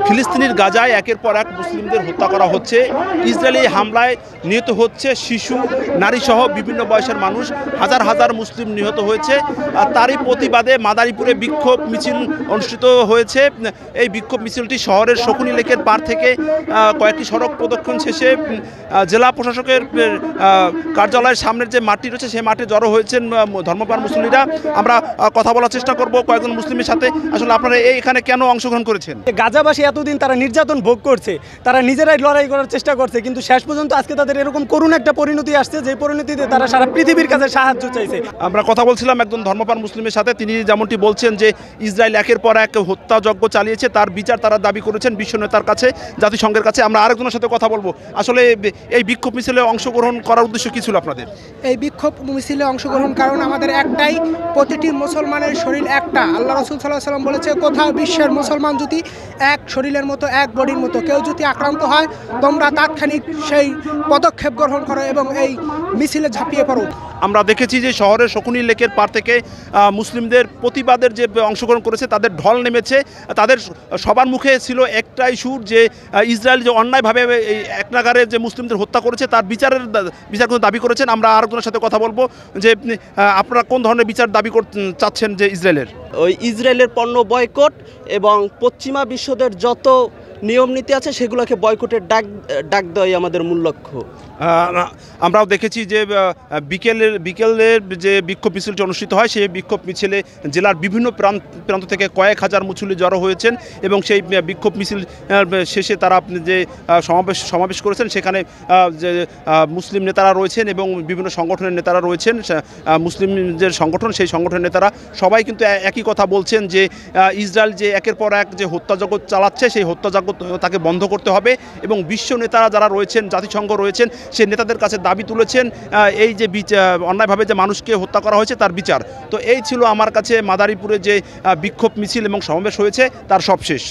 ফিলিস্তিনের গাজায় একের পর এক মুসলিমদের হত্যা করা হচ্ছে। ইসরায়েলি হামলায় নিহত হচ্ছে শিশু, নারীসহ বিভিন্ন বয়সের মানুষ। হাজার হাজার মুসলিম নিহত হয়েছে। তারই প্রতিবাদে মাদারীপুরে বিক্ষোভ মিছিল অনুষ্ঠিত হয়েছে। এই বিক্ষোভ মিছিলটি শহরের শকুনি লেকের পার থেকে কয়েকটি সড়ক প্রদক্ষিণ শেষে জেলা প্রশাসকের কার্যালয়ের সামনের যে মাঠটি রয়েছে সেই মাঠে জড়ো হয়েছেন ধর্মপ্রাণ মুসলিমরা। আমরা কথা বলার চেষ্টা করব কয়েকজন মুসলিমের সাথে। আসলে আপনারা এখানে কেন অংশগ্রহণ করেছেন? গাজাবাসী এতদিন তারা নির্যাতন ভোগ করছে, তারা নিজেরাই লড়াই করার চেষ্টা করছে, কিন্তু শেষ পর্যন্ত আজকে তাদের এরকম করুণ একটা পরিণতি আসছে যে পরিণতিতে তারা সারা পৃথিবীর কাছে সাহায্য চাইছে। আমরা কথা বলছিলাম একজন ধর্মপ্রাণ মুসলিমের সাথে। তিনি যেমনটি বলছেন যে ইসরায়েল একের পর এক হত্যাযজ্ঞ চালিয়েছে, তার বিচার তারা দাবি করেছেন বিশ্ব নেতার কাছে, জাতিসংঘের কাছে। আমরা আরেকজনের সাথে কথা বলবো। আসলে এই বিক্ষোভ মিছিলে অংশগ্রহণ করার উদ্দেশ্য কী ছিল আপনাদের? এই বিক্ষোভ মিছিলে অংশগ্রহণ কারণ আমাদের একটাই, প্রতিটি মুসলমানের শরীর একটা। আল্লাহ রাসূল সাল্লাল্লাহু আলাইহি ওয়াসাল্লাম বলেছে, কোথাও বিশ্বের মুসলমান যদি এক শরীরের মতো, এক বডির মতো, কেউ যদি আক্রান্ত হয় তোমরা তাৎক্ষণিক সেই পদক্ষেপ গ্রহণ করো এবং এই মিছিলে ঝাঁপিয়ে পড়ো। আমরা দেখেছি যে শহরের শকুনি লেকের পার থেকে মুসলিমদের প্রতিবাদের যে অংশগ্রহণ করেছে তাদের ঢল নেমেছে। তাদের সবার মুখে ছিল একটাই সুর যে ইসরায়েল যে অন্যায়ভাবে এই এক নাগারে যে মুসলিমদের হত্যা করেছে তার বিচার দাবি করেছেন। আমরা আরেকজনের সাথে কথা বলবো যে আপনারা কোন ধরনের বিচার দাবি চাচ্ছেন যে ইসরায়েলের? ওই ইসরায়েলের পণ্য বয়কট এবং পশ্চিমা বিশ্বদের যত নিয়ম নীতি আছে সেগুলোকে বয়কটের ডাক দেওয়াই আমাদের মূল লক্ষ্য। আমরাও দেখেছি যে বিকেলের যে বিক্ষোভ মিছিলটি অনুষ্ঠিত হয় সেই বিক্ষোভ মিছিলে জেলার বিভিন্ন প্রান্ত থেকে কয়েক হাজার মুসল্লি জড়ো হয়েছেন এবং সেই বিক্ষোভ মিছিল শেষে তারা যে সমাবেশ করেছেন সেখানে যে মুসলিম নেতারা রয়েছেন এবং বিভিন্ন সংগঠনের নেতারা রয়েছেন, মুসলিম যে সংগঠন সেই সংগঠনের নেতারা সবাই কিন্তু একই কথা বলছেন যে ইসরায়েল যে একের পর এক যে হত্যাযজ্ঞ চালাচ্ছে সেই হত্যাযজ্ঞ তাকে বন্ধ করতে হবে এবং বিশ্ব নেতারা যারা রয়েছেন, জাতিসংঘ রয়েছেন, সেই নেতাদের কাছে দাবি তুলেছেন এই যে অন্যায়ভাবে যে মানুষকে হত্যা করা হয়েছে তার বিচার। তো এই ছিল আমার কাছে মাদারীপুরে যে বিক্ষোভ মিছিল এবং সমাবেশ হয়েছে তার সবশেষ।